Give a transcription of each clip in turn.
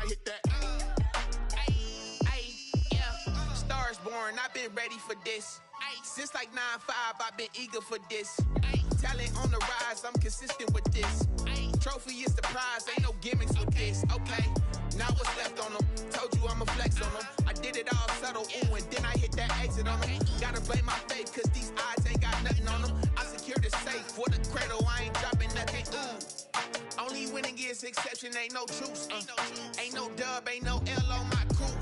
I hit that. Yeah. Stars born, I've been ready for this. Since like 9-5, I've been eager for this. Talent on the rise, I'm consistent with this. Trophy is the prize, ain't no gimmicks with this. Okay, now what's left on them? Told you I'ma flex on them. I did it all subtle, ooh, and then I hit that exit on them. Gotta blame my faith, cause these odds ain't got nothing on them. I secured the safe for the cradle, I ain't dropping nothing, ooh. Only winning is exception, ain't no truce. Ain't no dub, ain't no L on my crew.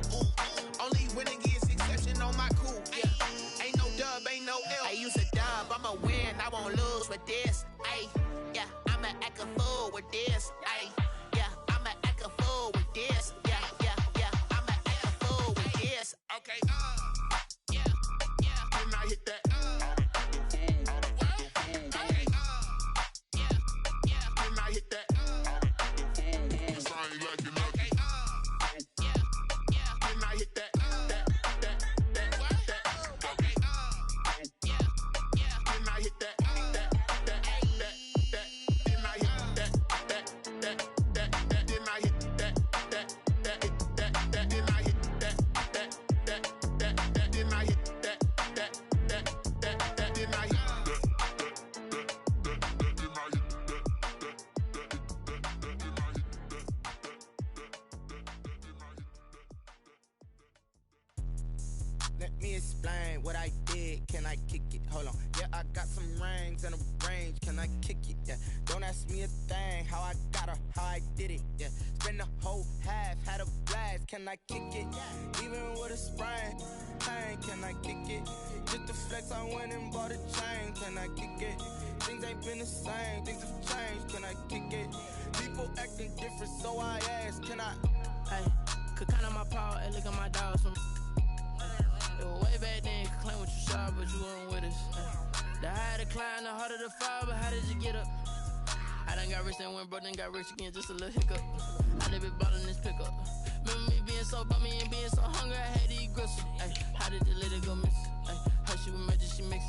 Only winning is exception on my crew, yeah. Ain't no dub, ain't no L. I use a dub, I'ma win, I won't lose with this. Ay, yeah, I'ma act a fool with this. Ay, yeah, I'ma act a fool with this. Yeah, yeah, yeah, I'ma act a fool with this. Okay, yeah, yeah. Then I hit that. Okay, yeah, yeah. Then I hit that. Cause I ain't liking nothing. Yeah, yeah. Then I hit that. Let me explain what I did. Can I kick it? Hold on. Yeah, I got some rings and a range. Can I kick it? Yeah. Don't ask me a thing. How I got her, how I did it. Yeah. Spend the whole half, had a blast. Can I kick it? Even with a sprain, pain. Can I kick it? Just to flex, I went and bought a chain. Can I kick it? Things ain't been the same. Things have changed. Can I kick it? People acting different, so I ask. Can I? Hey, could count on my power and look at my dogs from. Way back then, could claim what you saw, but you weren't with us. The higher the climb, the harder the fall, but how did you get up? I done got rich and went broke, then got rich again, just a little hiccup. I done been ballin' this pickup. Remember me being so bummy and being so hungry, I had to eat gristle. How did the lady go miss? How she was magic, she mixed.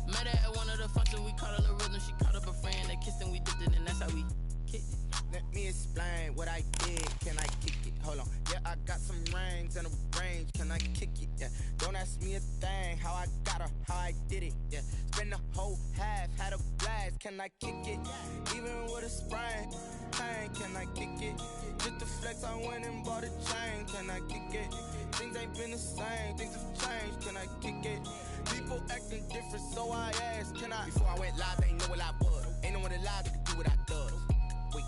Met her at one of the functions, we caught a little rhythm. She caught up a friend, they kissed and we dipped it, and that's how we kicked it. Let me explain what I did. Can I kick it? Hold on. Yeah, I got some rings and a range. Can I kick it? Yeah. Don't ask me a thing. How I got her, how I did it. Yeah. Spend the whole half, had a blast. Can I kick it? Even with a sprain, pain. Can I kick it? Just to flex, I went and bought a chain. Can I kick it? Things ain't been the same. Things have changed. Can I kick it? People acting different, so I asked. Can I? Before I went live, they ain't know what I was. Ain't no one alive that could do what I does. Wait.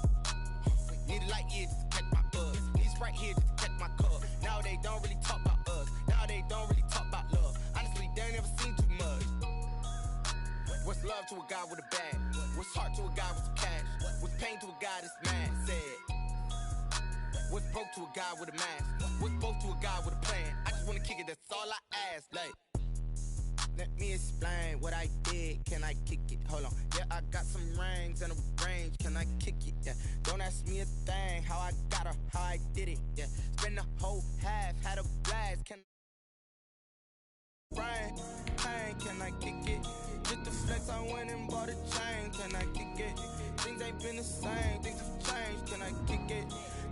Need a light here just to catch my buzz. Need Sprite here just to catch my cup. Now they don't really talk about us. Now they don't really talk about love. Honestly, they ain't never seen too much. What's love to a guy with a bag? What's heart to a guy with some cash? What's pain to a guy that's mad? Said. What's broke to a guy with a mask? What's both to a guy with a plan? I just wanna kick it, that's all I ask. Like, let me explain what I did. Can I kick it? Hold on. Yeah, I got some rings and a range. Can I kick it? Yeah. Don't ask me a thing. How I got her, how I did it. Yeah. Spend the whole half, had a blast. Can rain, pain. Can I kick it? Just to flex, I went and bought a chain. Can I kick it? Things ain't been the same. Things have changed. Can I kick it?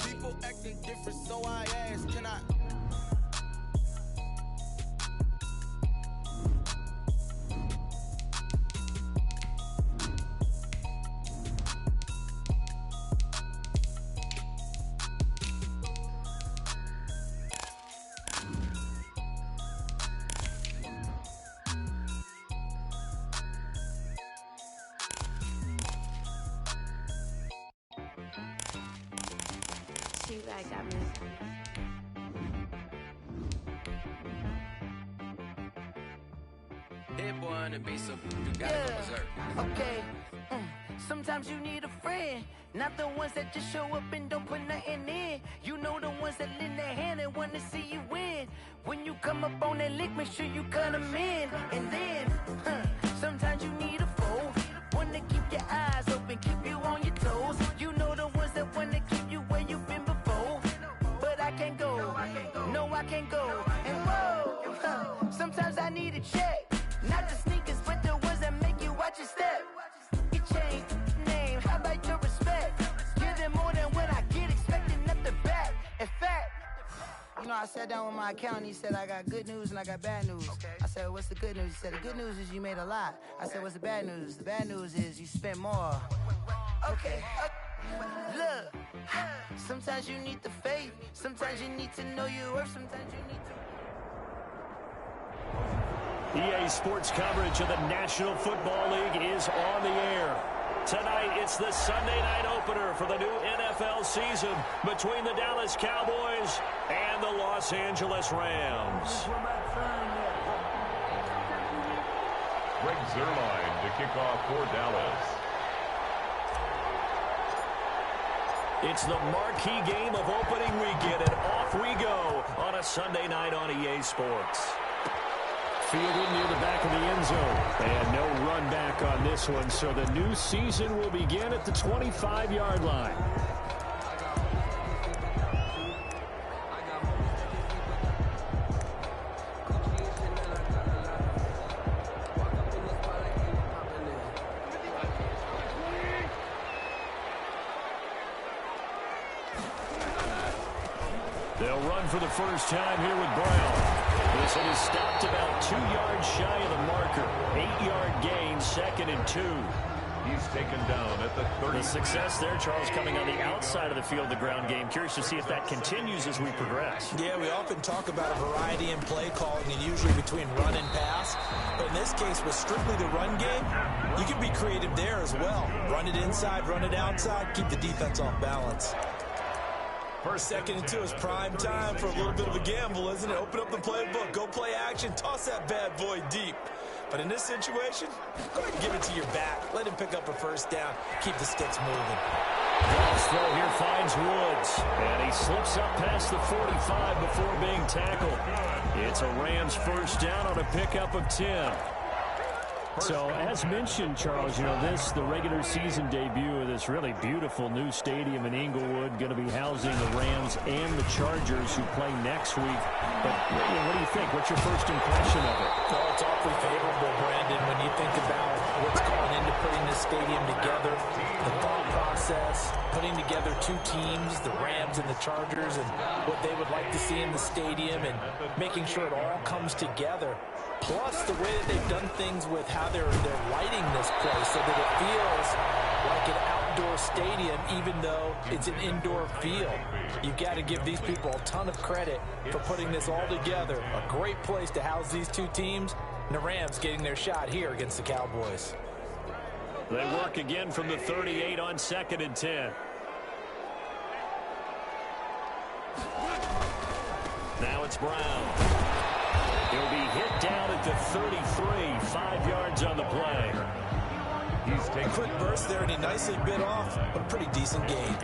People acting different, so I ask. Can I? I got me. Hit boy on the beat, so you gotta go berserk. Okay. Sometimes you need a friend, not the ones that just show up and don't put nothing in. You know the ones that lend their hand and wanna see you win. When you come up on that lick, make sure you cut them in. And then, sometimes you need a foe, one to keep your eyes open, keep you on your toes. You know the ones that wanna keep you where you've been before. But I can't go, no I can't go. And whoa, sometimes I need a check, not the sneakers but the ones that make you watch your step. Your chain, name, how about your respect? Give them more than what I get, expecting nothing back. And know, I sat down with my accountant. He said, I got good news and I got bad news. I said, what's the good news? He said, the good news is you made a lot. I said, what's the bad news? The bad news is you spent more. Okay. Look, sometimes you need the faith. Sometimes you need to know your worth. Sometimes you need to... EA Sports coverage of the National Football League is on the air. Tonight, it's the Sunday night opener for the new NFL season between the Dallas Cowboys and the Los Angeles Rams. Greg Zuerlein to kick off for Dallas. It's the marquee game of opening weekend, and off we go on a Sunday night on EA Sports. Fielded near the back of the end zone. And no run back on this one, so the new season will begin at the 25-yard line. They'll run for the first time here with Brown. This one is stopped about 2 yards shy of the marker. 8-yard gain, 2nd and 2. He's taken down at the 30. The success there, Charles, coming on the outside of the field, the ground game. Curious to see if that continues as we progress. Yeah, we often talk about a variety in play calling, and usually between run and pass. But in this case, with strictly the run game, you can be creative there as well. Run it inside, run it outside, keep the defense off balance. First, 2nd and 2 is prime time for a little bit of a gamble, isn't it? Open up the playbook, go play action, toss that bad boy deep. But in this situation, go ahead and give it to your back. Let him pick up a first down. Keep the sticks moving. Cross throw here finds Woods. And he slips up past the 45 before being tackled. It's a Rams first down on a pickup of 10. So, as mentioned, Charles, you know, the regular season debut of this really beautiful new stadium in Inglewood, going to be housing the Rams and the Chargers who play next week. But, you know, what do you think? What's your first impression of it? Well, it's awfully favorable, Brandon, when you think about what's gone into putting this stadium together, the thought process, putting together two teams, the Rams and the Chargers, and what they would like to see in the stadium, and making sure it all comes together. Plus, the way that they've done things with how they're lighting this place so that it feels like an outdoor stadium, even though it's an indoor field. You've got to give these people a ton of credit for putting this all together. A great place to house these two teams, and the Rams getting their shot here against the Cowboys. They work again from the 38 on 2nd and 10. Now it's Brown. He'll be hit down at the 33, 5 yards on the play. He's taking a quick burst there, and he nicely bit off a pretty decent gain.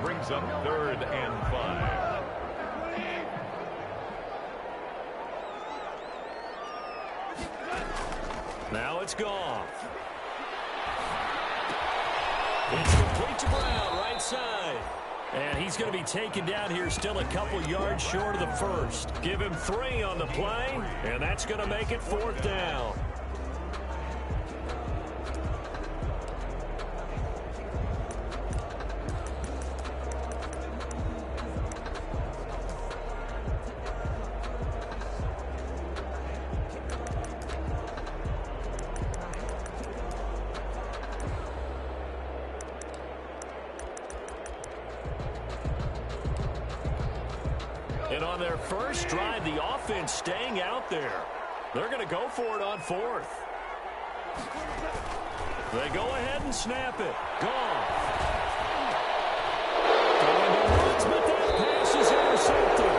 Brings up 3rd and 5. Now it's Goff. It's complete to Brown, right side. And he's going to be taken down here still a couple yards short of the first. Give him 3 on the play, and that's going to make it 4th down. And on their first drive, the offense staying out there. They're going to go for it on 4th. They go ahead and snap it. Goff. Going to Woods, but that pass is intercepted.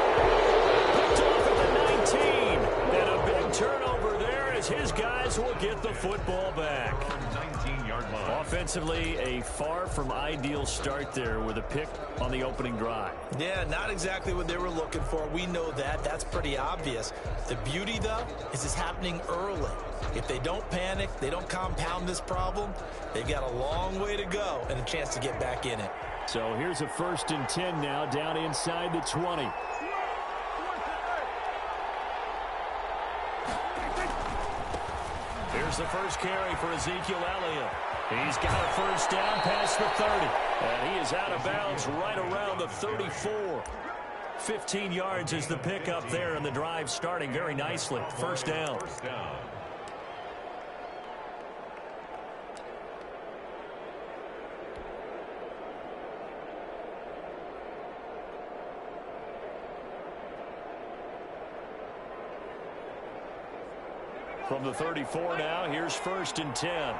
Picked off at the 19. And a big turnover there as his guys will get the football back. 19-yard line. Offensively, a far from ideal start there with a pick on the opening drive. Yeah, not exactly what they were looking for. We know that. That's pretty obvious. The beauty, though, is it's happening early. If they don't panic, they don't compound this problem, they've got a long way to go and a chance to get back in it. So here's a 1st and 10 now down inside the 20. Here's the first carry for Ezekiel Elliott. He's got a first down past the 30. And he is out of bounds right around the 34. 15 yards is the pickup there, and the drive starting very nicely. First down. From the 34 now, here's 1st and 10.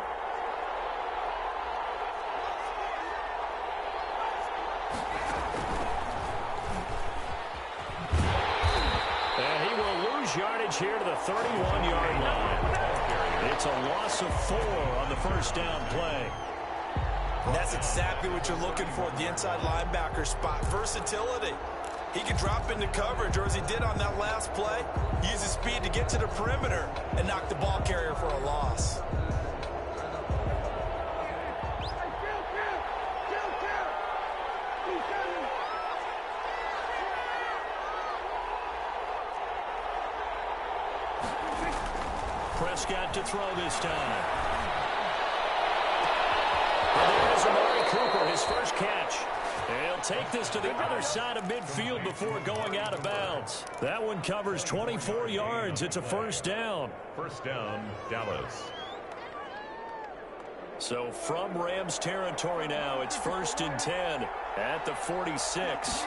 Yardage here to the 31-yard line. It's a loss of 4 on the first down play. And that's exactly what you're looking for, the inside linebacker spot. Versatility. He can drop into coverage, or as he did on that last play, use his speed to get to the perimeter and knock the ball carrier for a loss. Prescott to throw this time. And there's Amari Cooper, his first catch. And he'll take this to the other side of midfield before going out of bounds. That one covers 24 yards. It's a first down. First down, Dallas. So from Rams territory now, it's 1st and 10 at the 46.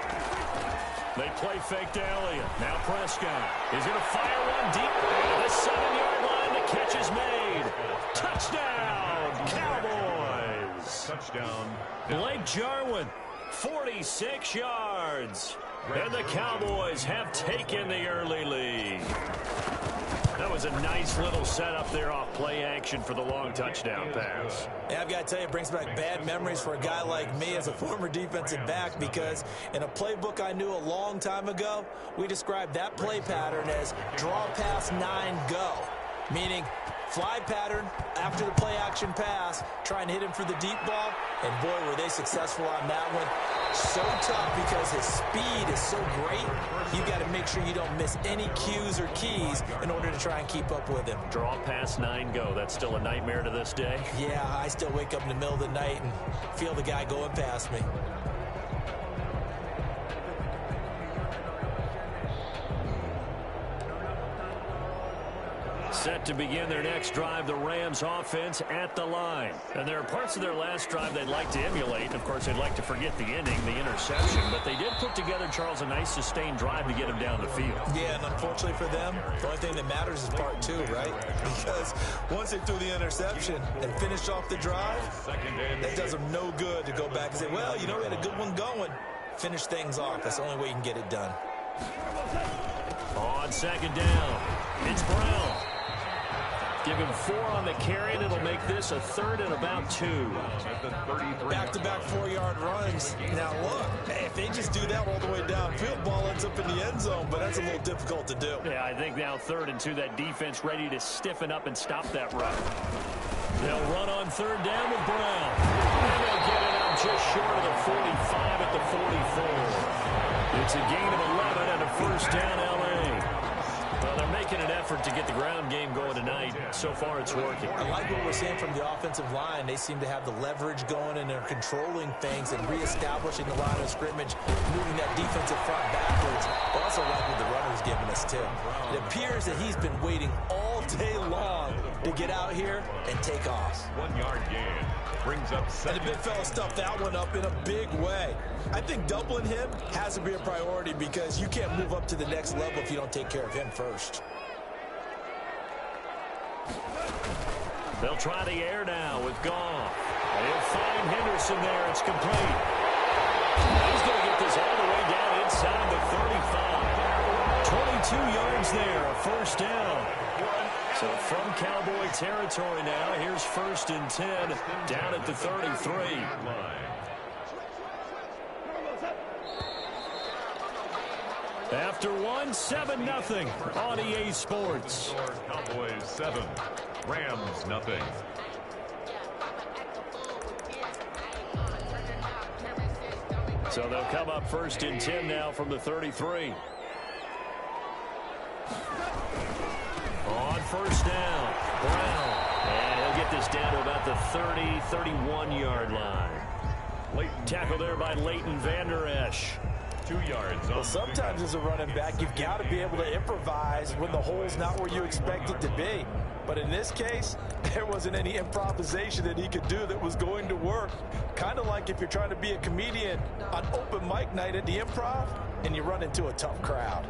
They play fake to Elliott. Now Prescott is going to fire one deep. And the 7-yard line, the catch is made. Touchdown, Cowboys. Touchdown. Blake Jarwin, 46 yards. And the Cowboys have taken the early lead. That was a nice little setup there off play action for the long touchdown pass. Yeah, I've got to tell you, it brings back bad memories for a guy like me as a former defensive back, because in a playbook I knew a long time ago, we described that play pattern as draw pass 9 go, meaning fly pattern after the play action pass, try and hit him for the deep ball, and boy, were they successful on that one. So tough because his speed is so great, you got to make sure you don't miss any cues or keys in order to try and keep up with him. Draw pass 9 go. That's still a nightmare to this day. Yeah, I still wake up in the middle of the night and feel the guy going past me. Set to begin their next drive, the Rams offense at the line. And there are parts of their last drive they'd like to emulate. Of course, they'd like to forget the ending, the interception. But they did put together, Charles, a nice sustained drive to get him down the field. Yeah, and unfortunately for them, the only thing that matters is part 2, right? Because once they threw the interception and finished off the drive, that does them no good to go back and say, well, you know, we had a good one going. Finish things off. That's the only way you can get it done. On second down, it's Brown. Give him 4 on the carry, and it'll make this a 3rd and about 2. Back-to-back 4-yard runs. Now, look, if they just do that all the way downfield, ball ends up in the end zone, but that's a little difficult to do. Yeah, I think now 3rd and 2, that defense ready to stiffen up and stop that run. They'll run on 3rd down with Brown. And they'll get it out just short of the 45 at the 44. It's a gain of 11 and a first down, L.A. Well, they're making an effort to get the ground game going tonight. So far, it's working. I like what we're seeing from the offensive line. They seem to have the leverage going, and they're controlling things and reestablishing the line of scrimmage, moving that defensive front backwards. I also like what the runner's giving us, too. It appears that he's been waiting all day long to get out here and take off. 1-yard gain. Brings up 7. And the big fella stuffed that one up in a big way. I think doubling him has to be a priority, because you can't move up to the next level if you don't take care of him first. They'll try the air now with Goff. They'll find Henderson there. It's complete. He's going to get this all the way down inside the 35. 22 yards there, a first down. So from Cowboy territory now, here's 1st and 10 down at the 33. After 7-0 on EA Sports. Cowboys 7, Rams nothing. So they'll come up 1st and 10 now from the 33. On first down, Brown. And he'll get this down to about the 30, 31-yard line. Tackle there by Leighton Vander Esch. 2 yards. Well, sometimes as a running back, you've got to be able to improvise when the hole's not where you expect it to be. But in this case, there wasn't any improvisation that he could do that was going to work. Kind of like if you're trying to be a comedian on open mic night at the Improv and you run into a tough crowd.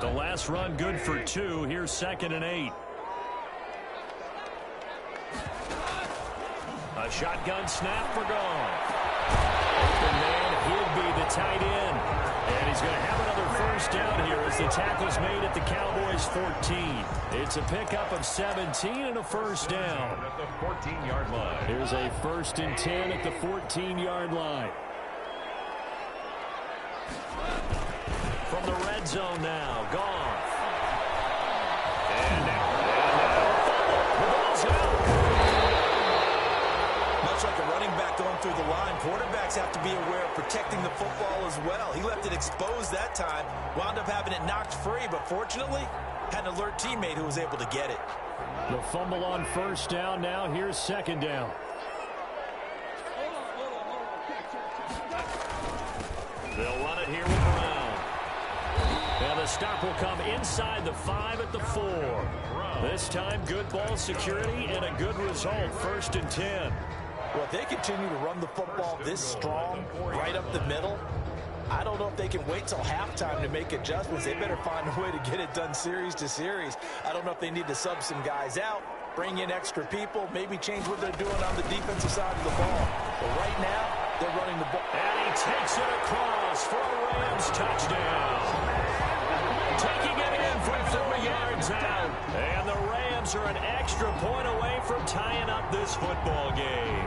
The last run good for 2. Here's 2nd and 8. A shotgun snap for Goff. The man, he'd be the tight end. And he's going to have another first down here as the tackle's made at the Cowboys' 14. It's a pickup of 17 and a first down. At the 14-yard line. Here's a 1st and 10 at the 14-yard line. From the red zone now, Goff. And now, the ball's out. Much like a running back going through the line, quarterbacks have to be aware of protecting the football as well. He left it exposed that time, wound up having it knocked free, but fortunately, had an alert teammate who was able to get it. The fumble on first down. Now here's 2nd down. They'll run it here with Brown. And the stop will come inside the 5 at the 4. This time, good ball security and a good result. 1st and 10. Well, if they continue to run the football this strong, right up the middle, I don't know if they can wait till halftime to make adjustments. They better find a way to get it done series to series. I don't know if they need to sub some guys out, bring in extra people, maybe change what they're doing on the defensive side of the ball. But right now, they're running the ball. And he takes it across for a Rams touchdown. Taking it in from 4 yards out. And the Rams are an extra point away from tying up this football game.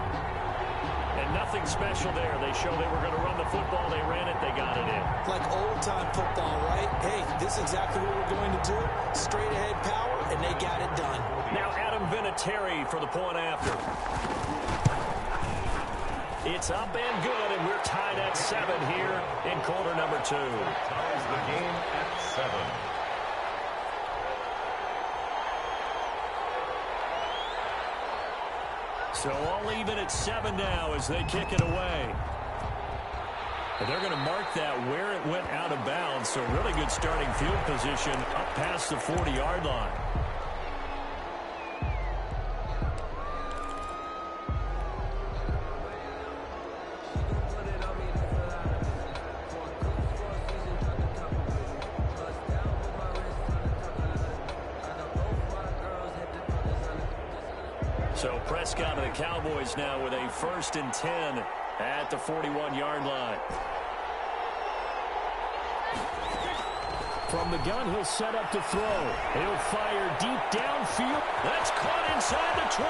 And nothing special there. They showed they were going to run the football. They ran it. They got it in. Like old-time football, right? Hey, this is exactly what we're going to do. Straight-ahead power, and they got it done. Now Adam Vinatieri for the point after. It's up and good, and we're tied at 7 here in quarter number 2. Ties the game at 7. So all even at 7 now as they kick it away. And they're going to mark that where it went out of bounds. So really good starting field position up past the 40-yard line. So Prescott of the Cowboys now with a 1st and 10 at the 41-yard line. From the gun, he'll set up to throw. He'll fire deep downfield. That's caught inside the 20.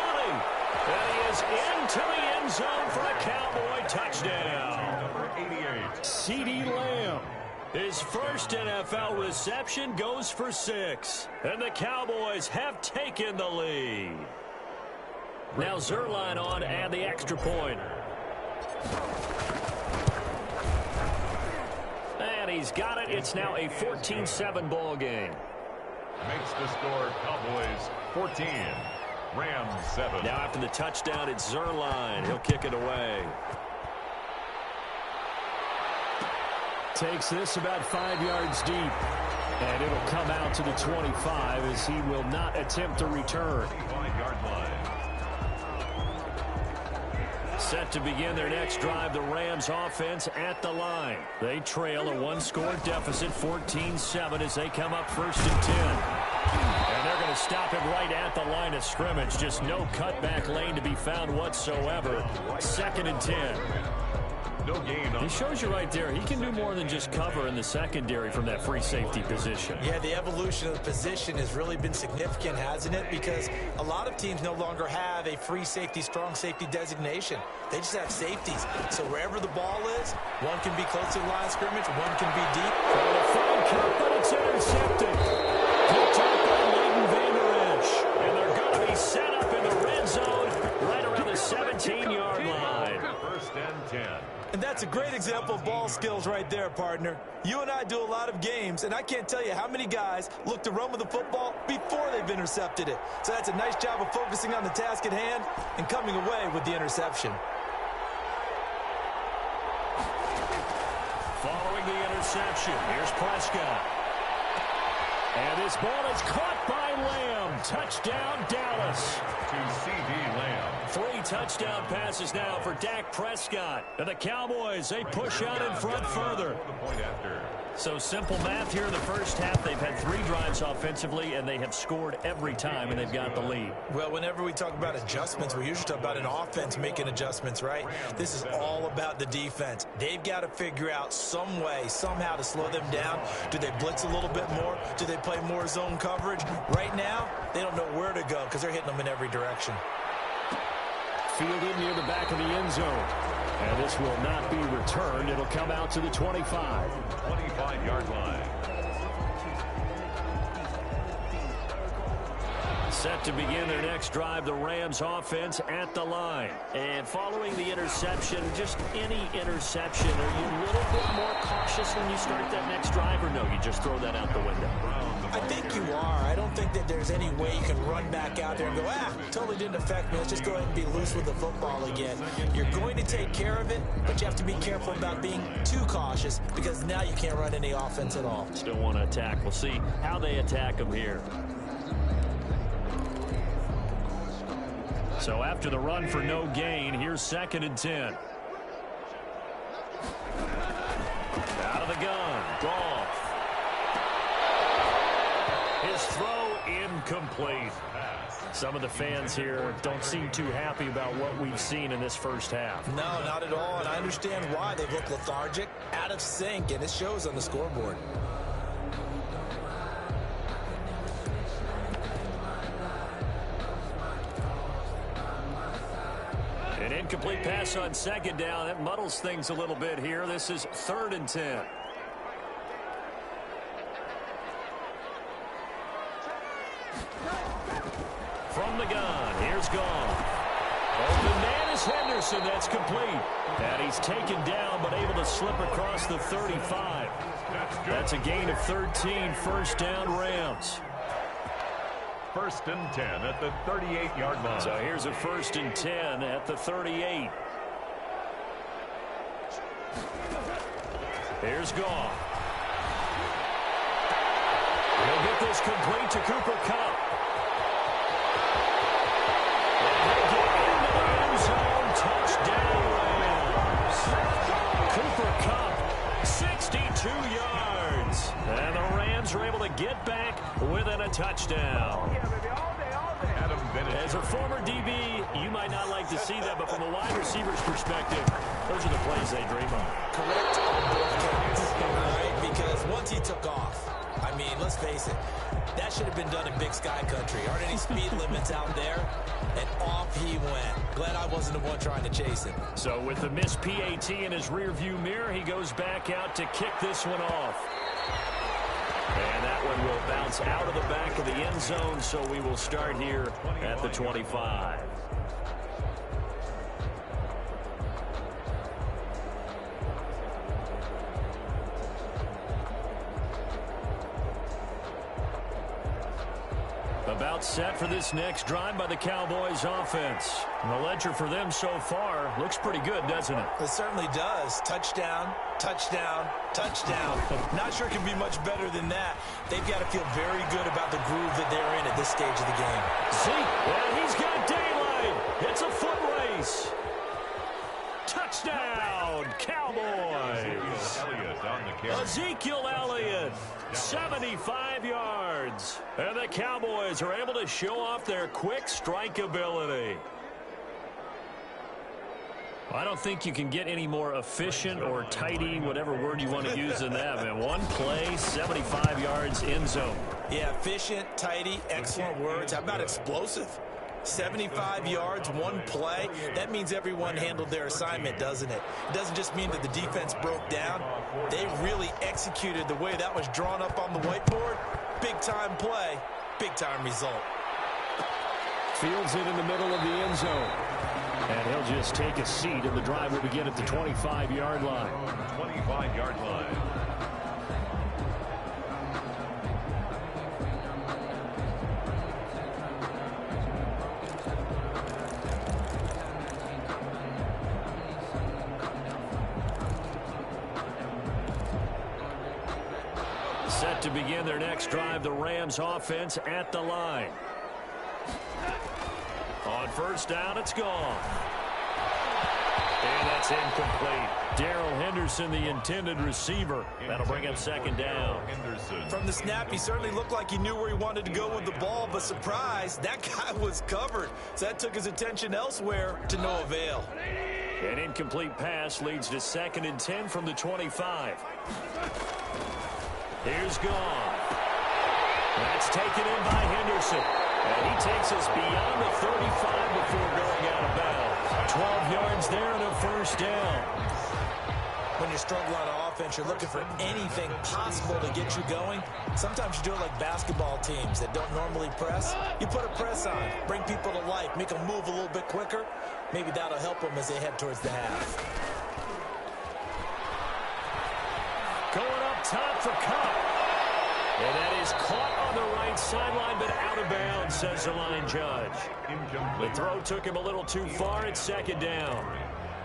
And he is into the end zone for a Cowboy touchdown. Number 88. CeeDee Lamb. His first NFL reception goes for 6. And the Cowboys have taken the lead. Now Zerline on and the extra point. And he's got it. It's now a 14-7 ball game. Makes the score Cowboys 14, Rams 7. Now after the touchdown, it's Zerline. He'll kick it away. Takes this about 5 yards deep. And it'll come out to the 25 as he will not attempt to return. 25-yard line. Set to begin their next drive, the Rams offense at the line. They trail a 1-score deficit, 14-7 as they come up 1st and 10. And they're going to stop him right at the line of scrimmage. Just no cutback lane to be found whatsoever. 2nd and 10. No gain. He shows you right there, he can do more than just cover in the secondary from that free safety position. Yeah, the evolution of the position has really been significant, hasn't it? Because a lot of teams no longer have a free safety, strong safety designation. They just have safeties. So wherever the ball is, one can be close to the line of scrimmage, one can be deep. Trying to find Kirk, but it's intercepted. Picked up by Leighton Vander Esch. And they're going to be set up in the red zone right around the 17-yard line. 1st and 10. And that's a great example of ball skills right there, partner. You and I do a lot of games, and I can't tell you how many guys look to run with the football before they've intercepted it. So that's a nice job of focusing on the task at hand and coming away with the interception. Following the interception, here's Prescott. And his ball is caught by Lamb. Touchdown, Dallas. To C.D. Lamb. 3 touchdown passes now for Dak Prescott. And the Cowboys, they push out in front further. The point after. So simple math here in the first half. They've had 3 drives offensively, and they have scored every time, and they've got the lead. Well, whenever we talk about adjustments, we usually talk about an offense making adjustments, right? This is all about the defense. They've got to figure out some way, somehow to slow them down. Do they blitz a little bit more? Do they play more zone coverage? Right now, they don't know where to go because they're hitting them in every direction. Fielded near the back of the end zone. And this will not be returned. It'll come out to the 25. 25-yard line. Set to begin their next drive, the Rams offense at the line. And following the interception, just any interception, are you a little bit more cautious when you start that next drive, or no, you just throw that out the window? I think you are. I don't think that there's any way you can run back out there and go, totally didn't affect me. Let's just go ahead and be loose with the football again. You're going to take care of it, but you have to be careful about being too cautious because now you can't run any offense at all. Still want to attack. We'll see how they attack them here. So after the run for no gain, here's 2nd and 10. Out of the gun, Goff. His throw incomplete. Some of the fans here don't seem too happy about what we've seen in this first half. No, not at all, and I understand why. They look lethargic, out of sync, and it shows on the scoreboard. An incomplete pass on 2nd down. That muddles things a little bit here. This is 3rd and 10. From the gun, here's Goff. Open man is Henderson. That's complete. And he's taken down, but able to slip across the 35. That's a gain of 13. First down, Rams. 1st and 10 at the 38-yard line. So here's a 1st and 10 at the 38. Here's Goff. He'll get this complete to Cooper Kupp. And he'll get into the end zone. Touchdown, Rams. Cooper Kupp, 62 yards. And the Rams are able to get back within a touchdown. As a former DB, you might not like to see that, but from a wide receiver's perspective, those are the plays they dream of. Correct on both counts, all right? Because once he took off, I mean, let's face it, that should have been done in Big Sky Country. Aren't any speed limits out there? And off he went. Glad I wasn't the one trying to chase him. So with the missed PAT in his rearview mirror, he goes back out to kick this one off. And that one will bounce out of the back of the end zone, so we will start here at the 25. About set for this next drive by the Cowboys offense. And the ledger for them so far looks pretty good, doesn't it? It certainly does. Touchdown, touchdown, touchdown. Not sure it can be much better than that. They've got to feel very good about the groove that they're in at this stage of the game. Zeke, and he's got daylight. It's a foot race. Touchdown, Cowboys. Elliott on the carry. Ezekiel Elliott, 75 yards. And the Cowboys are able to show off their quick strike ability. I don't think you can get any more efficient or tidy, whatever word you want to use in that, man. One play, 75 yards, end zone. Yeah, efficient, tidy, excellent words. How about explosive? 75 yards, one play. That means everyone handled their assignment, doesn't it? It doesn't just mean that the defense broke down. They really executed the way that was drawn up on the whiteboard. Big-time play, big-time result. Fields it in the middle of the end zone. And he'll just take a seat, and the drive will begin at the 25-yard line. 25-yard line. Set to begin their next drive, the Rams offense at the line. On first down, it's gone. And that's incomplete. Darrell Henderson, the intended receiver. That'll bring up second down. From the snap, he certainly looked like he knew where he wanted to go with the ball, but surprise, that guy was covered. So that took his attention elsewhere to no avail. An incomplete pass leads to 2nd and 10 from the 25. Here's gone. That's taken in by Henderson. And he takes us beyond the 35 before going out of bounds. 12 yards there and a first down. When you struggle on offense, you're looking for anything possible to get you going. Sometimes you do it like basketball teams that don't normally press. You put a press on, bring people to life, make them move a little bit quicker. Maybe that'll help them as they head towards the half. Going up top for Cup. And that is caught on the right sideline, but out of bounds, says the line judge. The throw took him a little too far. It's second down.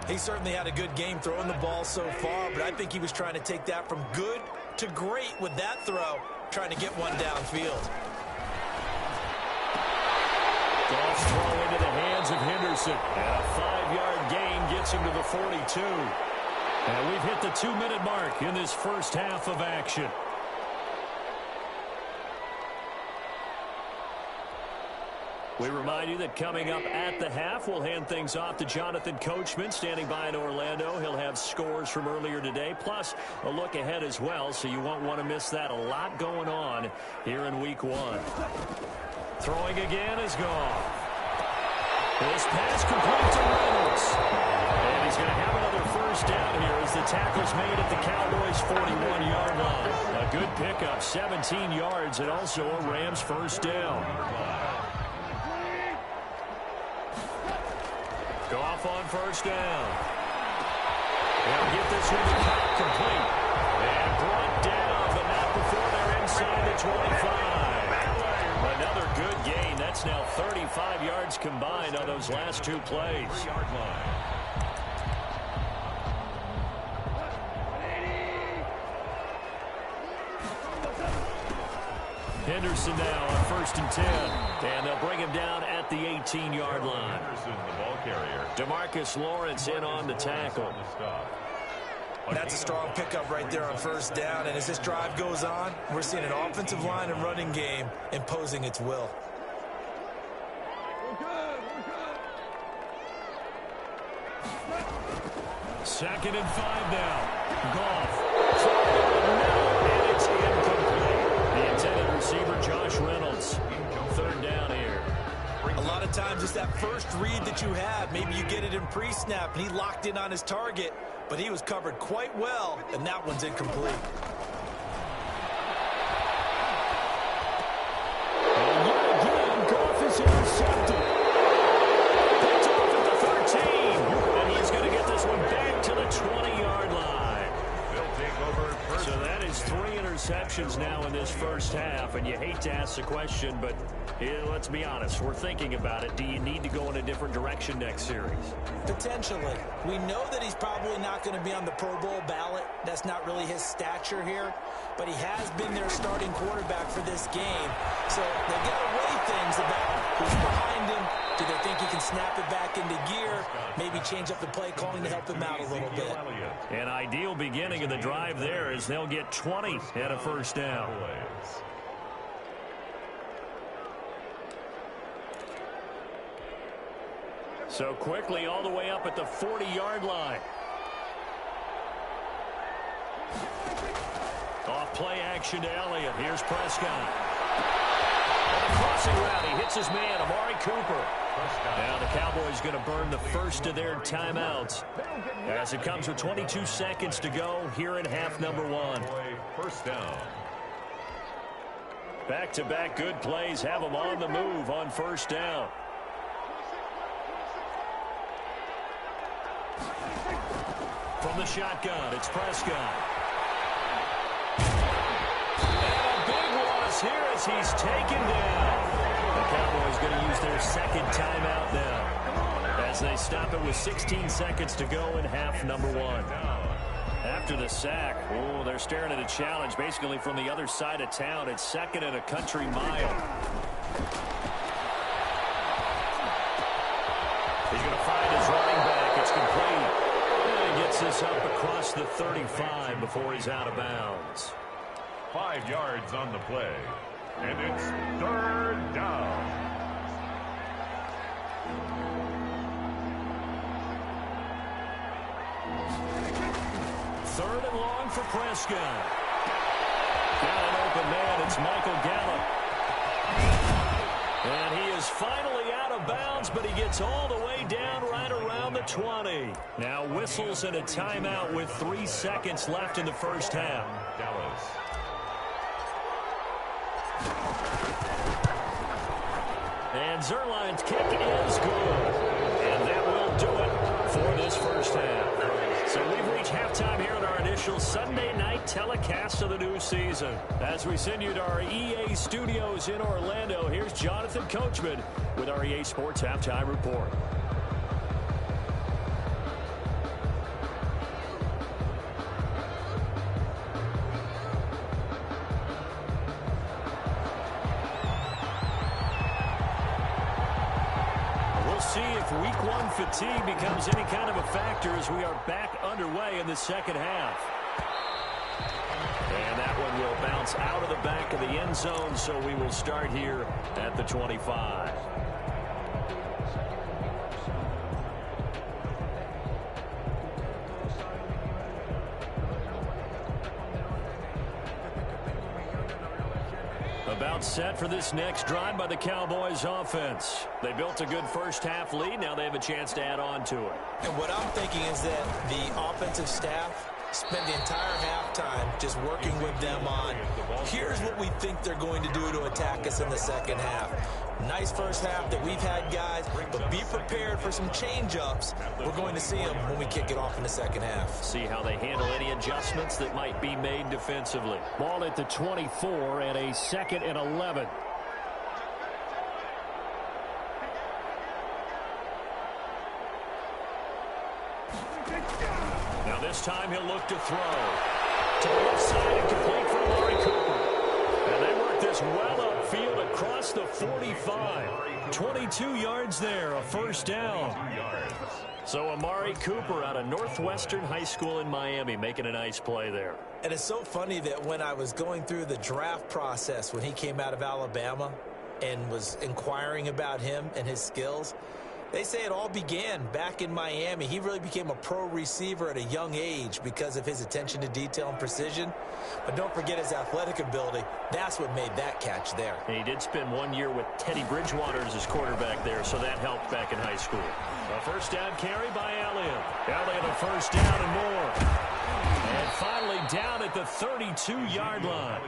He certainly had a good game throwing the ball so far, but I think he was trying to take that from good to great with that throw, trying to get one downfield. Goff's throw into the hands of Henderson. And a 5-yard gain gets him to the 42. And we've hit the 2-minute mark in this first half of action. We remind you that coming up at the half, we'll hand things off to Jonathan Coachman, standing by in Orlando. He'll have scores from earlier today, plus a look ahead as well, so you won't want to miss that. A lot going on here in Week 1. Throwing again is gone. This pass complete to Reynolds. And he's going to have another first down here as the tackle's made at the Cowboys' 41-yard line. A good pickup, 17 yards, and also a Rams first down. Goff on first down. They'll get this one to Cup complete. And brought down, but not before they're inside the 25. Another good gain. That's now 35 yards combined on those last two plays. Henderson now on first and 10. And they'll bring him down at the 18-yard line. Henderson, the ball carrier. DeMarcus Lawrence in on the tackle. That's a strong pickup right there on first down. And as this drive goes on, we're seeing an offensive line and running game imposing its will. Second and 5 now. Goff. And it's incomplete. The intended receiver, Josh Reynolds. Third down here. A lot of times it's that first read that you have. Maybe you get it in pre-snap, and he locked in on his target, but he was covered quite well, and that one's incomplete. And yet again, Goff is intercepted. Picked off at the 13. And he's going to get this one back to the 20-yard line. They'll take over first. So that is 3 interceptions now in this first half, and you hate to ask the question, but let's be honest, we're thinking about it. Do you need to go in a different direction next series? Potentially. We know that he's probably not going to be on the Pro Bowl ballot. That's not really his stature here, but he has been their starting quarterback for this game. So they've got to weigh things about who's behind him. Do they think he can snap it back into gear? Maybe change up the play calling to help him out a little bit. An ideal beginning of the drive there as they'll get 20 at a first down. So quickly all the way up at the 40-yard line. Off play action to Elliott. Here's Prescott. And a crossing route. He hits his man, Amari Cooper. Now the Cowboys going to burn the first of their timeouts as it comes with 22 seconds to go here in half number 1. First down. Back-to-back good plays have them on the move on first down. From the shotgun, it's Prescott. And a big loss here as he's taken down. The Cowboys going to use their second timeout now as they stop it with 16 seconds to go in half number one. After the sack, they're staring at a challenge basically from the other side of town. It's second and a country mile. He's going to find his running back. It's complete. And he gets this up across the 35 before he's out of bounds. 5 yards on the play. And it's third down. Third and long for Prescott. Got an open man. It's Michael Gallup. And he is finally out of bounds, but he gets all the way down right around the 20. Now whistles and a timeout with 3 seconds left in the first half. Dallas. And Zerline's kick is good. And that will do it for this first half. So we've reached halftime here in our initial Sunday night telecast of the new season. As we send you to our EA studios in Orlando, here's Jonathan Coachman with our EA Sports Halftime Report. See if week one fatigue becomes any kind of a factor as we are back underway in the second half. And that one will bounce out of the back of the end zone, so we will start here at the 25. About set for this next drive by the Cowboys offense. They built a good first half lead. Now they have a chance to add on to it. And what I'm thinking is that the offensive staff spent the entire halftime just working with them on, here's what we think they're going to do to attack us in the second half. Nice first half that we've had, guys, but be prepared for some change-ups. We're going to see them when we kick it off in the second half. See how they handle any adjustments that might be made defensively. Ball at the 24 and a 2nd and 11. Now this time he'll look to throw. To the left side and complete for Amari Cooper. And they work this well upfield across the 45. 22 yards there, a first down. So Amari Cooper out of Northwestern High School in Miami making a nice play there. And it's so funny that when I was going through the draft process when he came out of Alabama and was inquiring about him and his skills, they say it all began back in Miami. He really became a pro receiver at a young age because of his attention to detail and precision. But don't forget his athletic ability. That's what made that catch there. And he did spend 1 year with Teddy Bridgewater as his quarterback there, so that helped back in high school. A first down carry by Elliott. Elliott a first down and more. And finally down at the 32-yard line.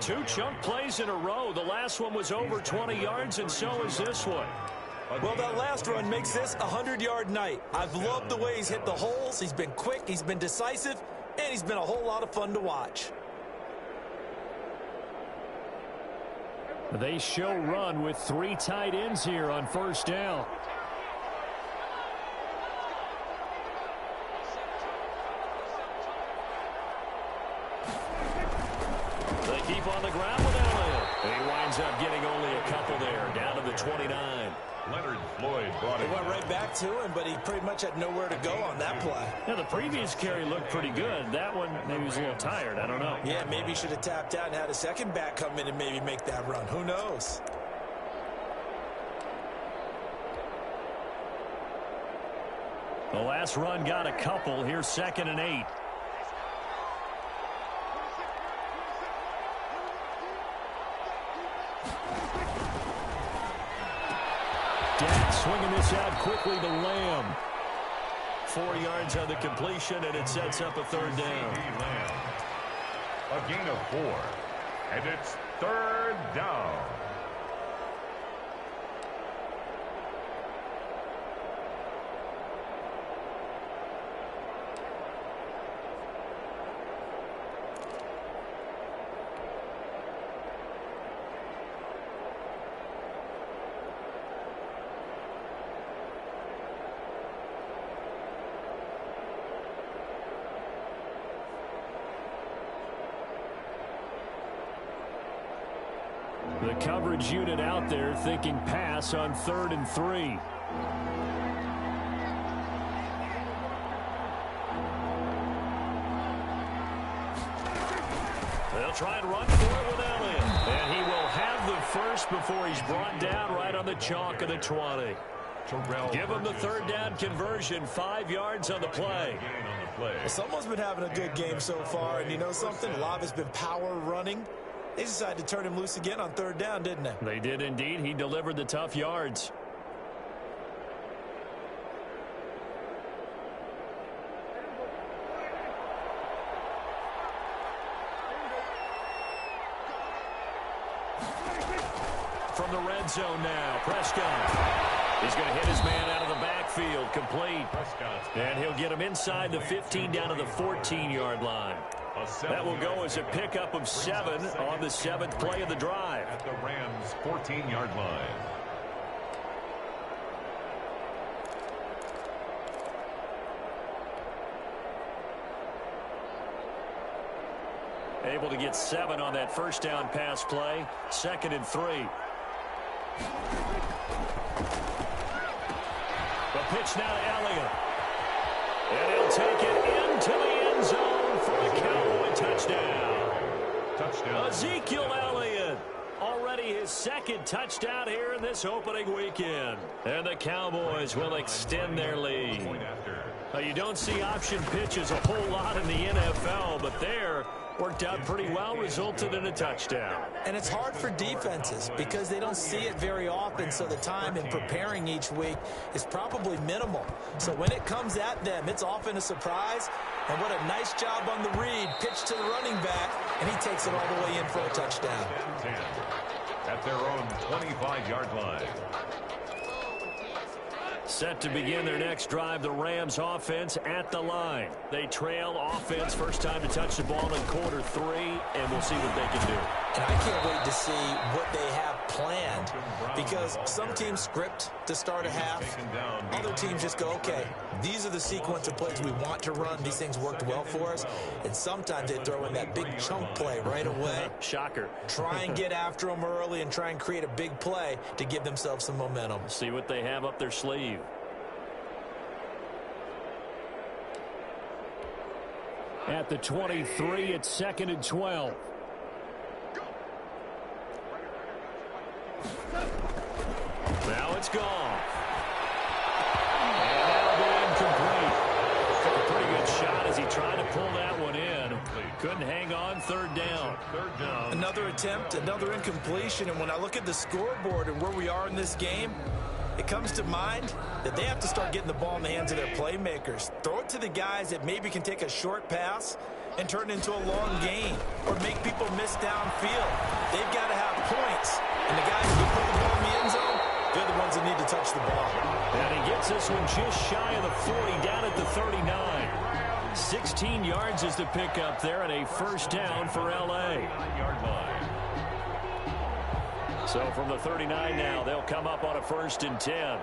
2 chunk plays in a row. The last one was over 20 yards, and so is this one. Well, that last run makes this a 100-yard night. I've loved the way he's hit the holes. He's been quick, he's been decisive, and he's been a whole lot of fun to watch. They show run with 3 tight ends here on first down. They keep on the ground with Elliott. He winds up getting only a couple there, down to the 29. Leonard Floyd brought it. They went right back to him, but he pretty much had nowhere to go on that play. Now, the previous carry looked pretty good. That one, maybe he was a little tired. I don't know. Yeah, maybe he should have tapped out and had a second back come in and maybe make that run. Who knows? The last run got a couple. Here's 2nd and 8. Swinging this out quickly to Lamb. 4 yards on the completion, and it sets up a third down. A gain of 4, and it's third down. The coverage unit out there thinking pass on 3rd and 3. They'll try and run for it with Elliott. And he will have the first before he's brought down right on the chalk of the 20. Give him the 3rd down conversion, 5 yards on the play. Well, someone's been having a good game so far, and you know something? A lot has been power running. They decided to turn him loose again on 3rd down, didn't they? They did indeed. He delivered the tough yards. From the red zone now, Prescott. He's going to hit his man out of the backfield, complete. And he'll get him inside the 15 down to the 14-yard line. That will go as a pickup of 7 on the 7th play of the drive. At the Rams' 14-yard line. Able to get 7 on that first down pass play. 2nd and 3. The pitch now to Elliott. And he'll take it into the end zone for a Cowboy touchdown. Ezekiel Elliott. Already his 2nd touchdown here in this opening weekend. And the Cowboys will extend their lead. Now, you don't see option pitches a whole lot in the NFL, but there worked out pretty well, resulted in a touchdown. And it's hard for defenses because they don't see it very often, so the time in preparing each week is probably minimal. So when it comes at them, it's often a surprise. And what a nice job on the read. Pitch to the running back, and he takes it all the way in for a touchdown. 10 at their own 25-yard line. Set to begin their next drive, the Rams offense at the line. They trail offense, first time to touch the ball in quarter 3, and we'll see what they can do. And I can't wait to see what they have planned, because some teams script to start a half. Other teams just go, okay, these are the sequence of plays we want to run. These things worked well for us. And sometimes they throw in that big chunk play right away. Shocker. Try and get after them early and try and create a big play to give themselves some momentum. See what they have up their sleeve. At the 23, it's 2nd and 12. Now it's gone. And that'll be incomplete. Took a pretty good shot as he tried to pull that one in. Couldn't hang on, 3rd down. Another attempt, another incompletion. And when I look at the scoreboard and where we are in this game, it comes to mind that they have to start getting the ball in the hands of their playmakers. Throw it to the guys that maybe can take a short pass and turn it into a long gain or make people miss downfield. They've got to have points. And the guys who can put the ball in the end zone, they're the ones that need to touch the ball. And he gets this one just shy of the 40, down at the 39. 16 yards is the pickup there, and a first down for L.A. So from the 39 now, they'll come up on a 1st and 10.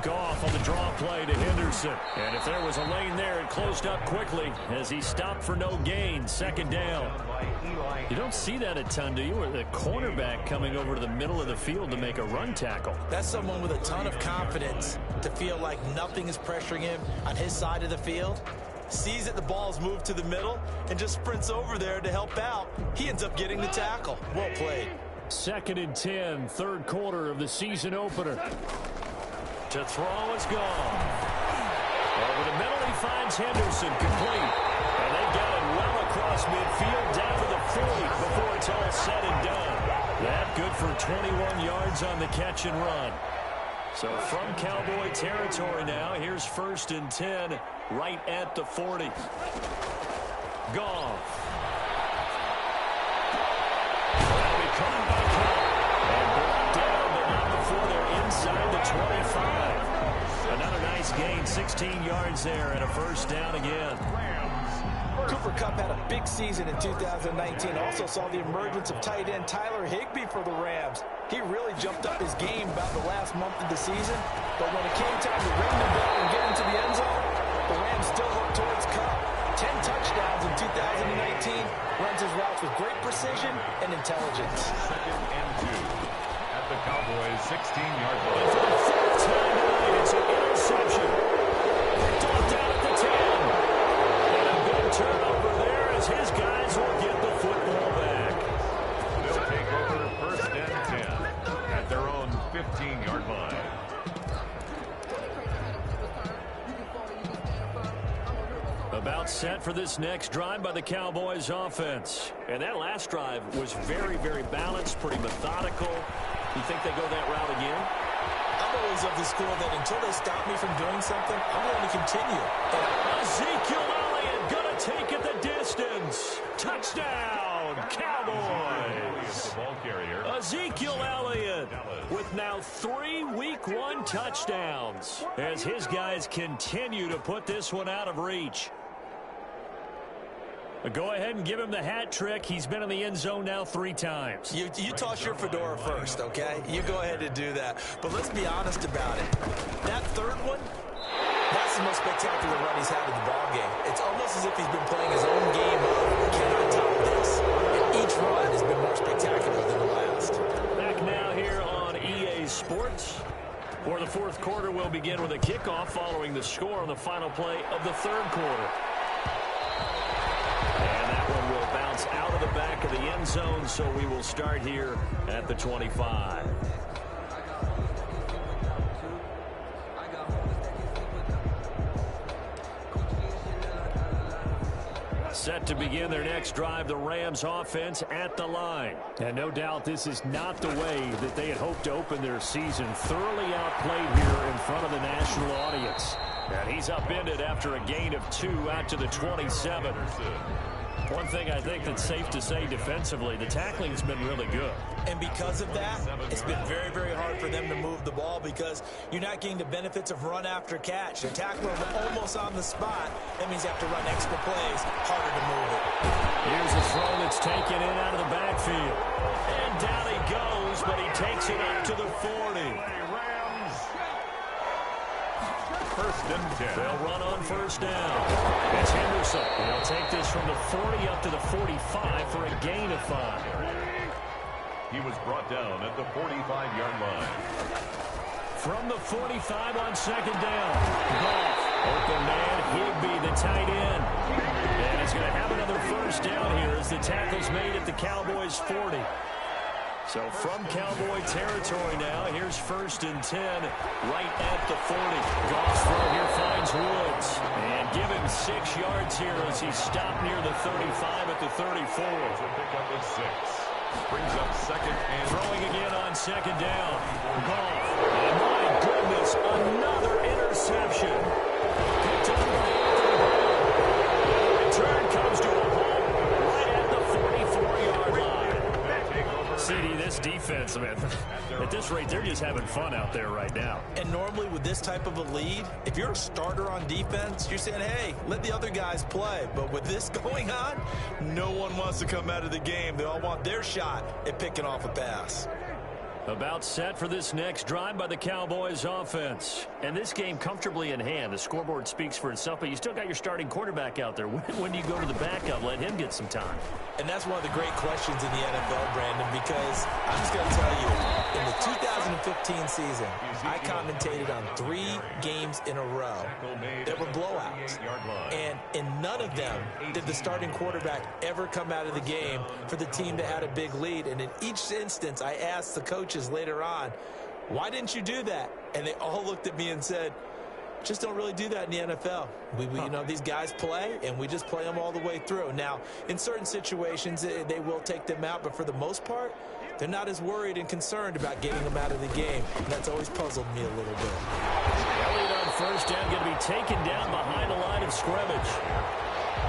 Goff on the draw play to Henderson. And if there was a lane there, it closed up quickly as he stopped for no gain. 2nd down. You don't see that a ton, do you? Or the cornerback coming over to the middle of the field to make a run tackle. That's someone with a ton of confidence to feel like nothing is pressuring him on his side of the field. Sees that the ball's moved to the middle and just sprints over there to help out. He ends up getting the tackle. Well played. 2nd and 10, 3rd quarter of the season opener. To throw is gone. Over the middle, he finds Henderson, complete. And they've got it well across midfield, down to the 40 before it's all said and done. That good for 21 yards on the catch and run. So from Cowboy territory now, here's 1st and 10, right at the 40. Goff. That'll be caught by Cobb. And brought down, but not before they're inside the 25. Another nice gain, 16 yards there, and a first down again. Cooper Kupp had a big season in 2019. Also saw the emergence of tight end Tyler Higbee for the Rams. He really jumped up his game about the last month of the season. But when it came time to ring the bell and get into the end zone, the Rams still looked towards Kupp. 10 touchdowns in 2019, runs his routes with great precision and intelligence. 2nd and 2 at the Cowboys' 16-yard And line. for the fourth time tonight, it's an interception. Picked off down at the 10. And a big turnover there as his guys will get the football back. They'll take over 1st and 10 at their own 15-yard line. About set for this next drive by the Cowboys offense. And that last drive was very, very balanced, pretty methodical. You think they go that route again? I'm always of the school that until they stop me from doing something, I'm going to continue. Ezekiel Elliott going to take it the distance. Touchdown, Cowboys. The ball carrier. Ezekiel Elliott with now 3 Week 1 touchdowns as his guys continue to put this one out of reach. Go ahead and give him the hat trick. He's been in the end zone now 3 times. You toss your fedora first, okay? You go ahead and do that. But let's be honest about it. That third one, that's the most spectacular run he's had in the ballgame. It's almost as if he's been playing his own game of, can I top this? And each run has been more spectacular than the last. Back now here on EA Sports, where the fourth quarter will begin with a kickoff following the score on the final play of the third quarter. And that one will bounce out of the back of the end zone, so we will start here at the 25. Set to begin their next drive, the Rams offense at the line. And no doubt this is not the way that they had hoped to open their season. Thoroughly outplayed here in front of the national audience. And he's upended after a gain of 2 out to the 27. One thing I think that's safe to say defensively, the tackling's been really good. And because of that, it's been very, very hard for them to move the ball because you're not getting the benefits of run after catch. They're tackling almost on the spot. That means you have to run extra plays, harder to move it. Here's a throw that's taken in out of the backfield. And down he goes, but he takes it up to the 40. 1st and 10. They'll run on 1st down. It's Henderson. They'll take this from the 40 up to the 45 for a gain of 5. He was brought down at the 45-yard line. From the 45 on 2nd down. Goff, open man, Higbee, the tight end. And he's going to have another 1st down here as the tackle's made at the Cowboys' 40. So from Cowboy territory now, here's 1st and 10 right at the 40. Goff's throw here finds Woods. And give him 6 yards here as he's stopped near the 35 at the 34. To pick up a 6. Brings up 2nd and... Throwing again on 2nd down. Goff. And my goodness, another interception. Picked up by Anthony Brown. Return comes to a halt right at the 44-yard line. CD, this defense, man, at this rate, they're just having fun out there right now. And normally with this type of a lead, if you're a starter on defense, you're saying, hey, let the other guys play. But with this going on, no one wants to come out of the game. They all want their shot at picking off a pass. About set for this next drive by the Cowboys offense. And this game comfortably in hand. The scoreboard speaks for itself, but you still got your starting quarterback out there. When do you go to the backup, let him get some time? And that's one of the great questions in the NFL, Brandon, because I'm just going to tell you, in the 2015 season, I commentated on 3 games in a row that were blowouts. And in none of them did the starting quarterback ever come out of the game for the team that had a big lead. And in each instance, I asked the coaches later on, why didn't you do that? And they all looked at me and said, just don't really do that in the NFL. We you know, these guys play, and we just play them all the way through. Now, in certain situations, they will take them out, but for the most part, they're not as worried and concerned about getting them out of the game. And that's always puzzled me a little bit. Elliott on 1st down, going to be taken down behind the line of scrimmage.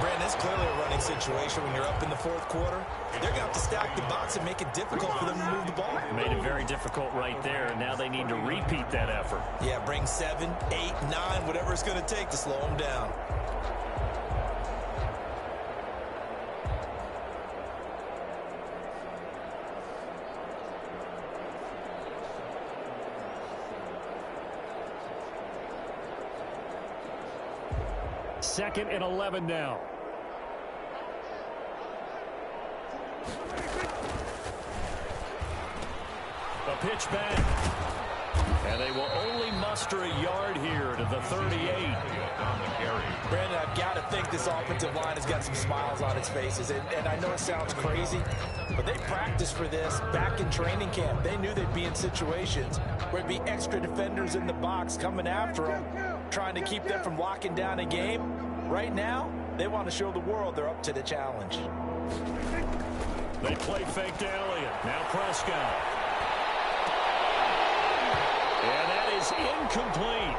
Brandon, it's clearly a running situation when you're up in the 4th quarter. They're going to have to stack the box and make it difficult for them to move the ball. Made it very difficult right there, and now they need to repeat that effort. Yeah, bring 7, 8, 9, whatever it's going to take to slow them down. Second and 11 now. pitch back. And they will only muster a yard here to the 38. Brandon, I've got to think this offensive line has got some smiles on its faces. And I know it sounds crazy, but they practiced for this back in training camp. They knew they'd be in situations where it'd be extra defenders in the box coming after them, trying to keep them from locking down a game. Right now, they want to show the world they're up to the challenge. They play fake to Elliott. Now Prescott. And that is incomplete.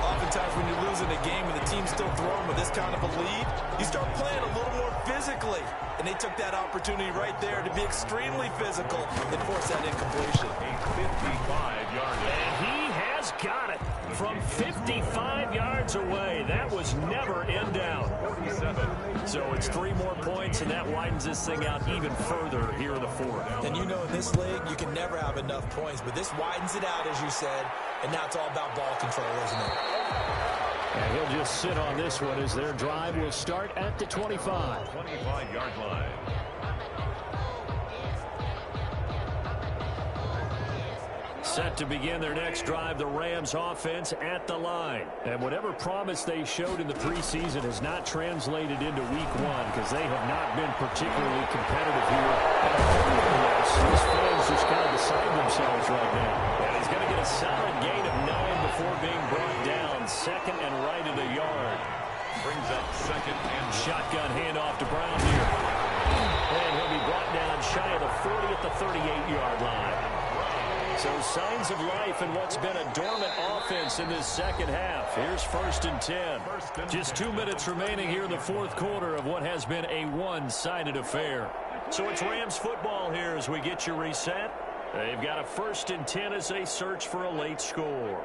Oftentimes when you're losing a game and the team's still throwing with this kind of a lead, you start playing a little more physically. And they took that opportunity right there to be extremely physical and force that incompletion. A 55-yard. And he has got it from 55 yards away. That was never in doubt. 47. So it's 3 more points, and that widens this thing out even further here in the fourth. And you know in this league, you can never have enough points, but this widens it out, as you said, and now it's all about ball control, isn't it? And he'll just sit on this one as their drive will start at the 25. 25-yard line. Set to begin their next drive, the Rams offense at the line. And whatever promise they showed in the preseason has not translated into week 1 because they have not been particularly competitive here. These fans just kind of beside themselves right now. And he's going to get a solid gain of 9 before being brought down. Second and right at a yard. Brings up second and shotgun handoff to Brown here. And he'll be brought down shy of the 40 at the 38-yard line. So signs of life in what's been a dormant offense in this second half. Here's 1st and 10. Just 2 minutes remaining here in the fourth quarter of what has been a one-sided affair. So it's Rams football here as we get you reset. They've got a 1st and 10 as they search for a late score.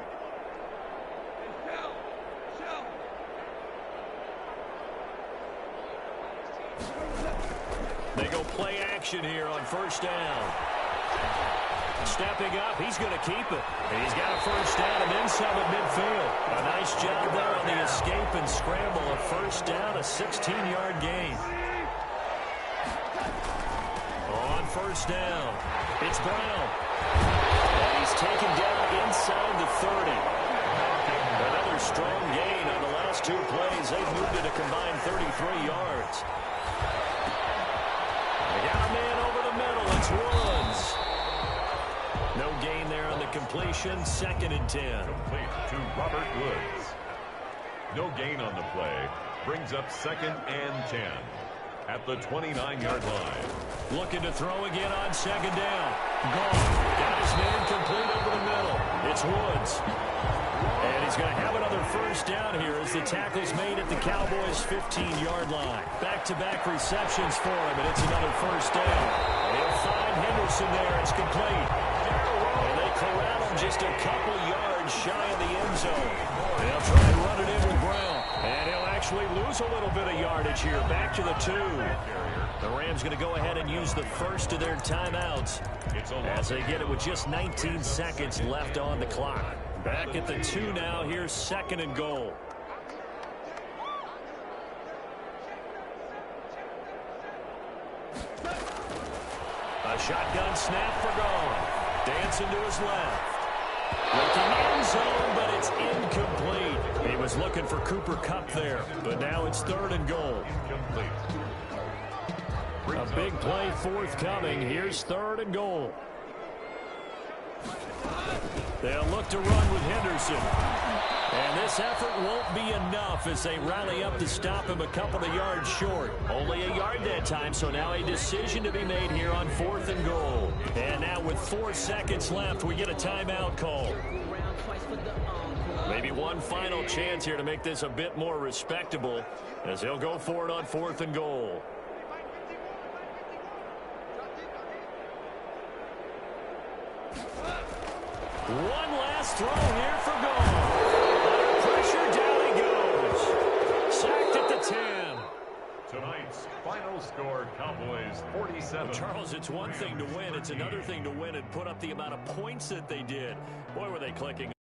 They go play action here on 1st down. Stepping up, he's going to keep it. And he's got a 1st down and then some at midfield. A nice job there on the escape and scramble. A 1st down, a 16-yard gain. On 1st down, it's Brown. And he's taken down inside the 30. Another strong gain on the last 2 plays. They've moved it a combined 33 yards. They got a man over the middle. It's Woods. No gain there on the completion. 2nd and 10. Complete to Robert Woods. No gain on the play. Brings up 2nd and 10 at the 29-yard line. Looking to throw again on 2nd down. Gone. Got his man complete over the middle. It's Woods. And he's going to have another 1st down here as the tackle's made at the Cowboys' 15-yard line. Back-to-back receptions for him, and it's another 1st down. He'll find Henderson there. It's complete. And they corral him just a couple yards shy of the end zone. They'll try and run it in with Brown. And he'll actually lose a little bit of yardage here. Back to the 2. The Rams going to go ahead and use the first of their timeouts as they get it with just 19 seconds left on the clock. Back at the 2 now. Here's 2nd and goal. A shotgun snap for Gone. Dancing to his left. Looking end zone, but it's incomplete. He was looking for Cooper Kupp there, but now it's 3rd and goal. Incomplete. A big play forthcoming. Here's 3rd and goal. They'll look to run with Henderson. And this effort won't be enough as they rally up to stop him a couple of yards short. Only a yard that time, so now a decision to be made here on 4th and goal. And now with 4 seconds left, we get a timeout call. Maybe one final chance here to make this a bit more respectable as they'll go for it on 4th and goal. One last throw here for Gone. Under pressure, down he goes. Sacked at the 10. Tonight's final score, Cowboys 47. Well, Charles, it's one thing to win. It's another thing to win and put up the amount of points that they did. Boy, were they clicking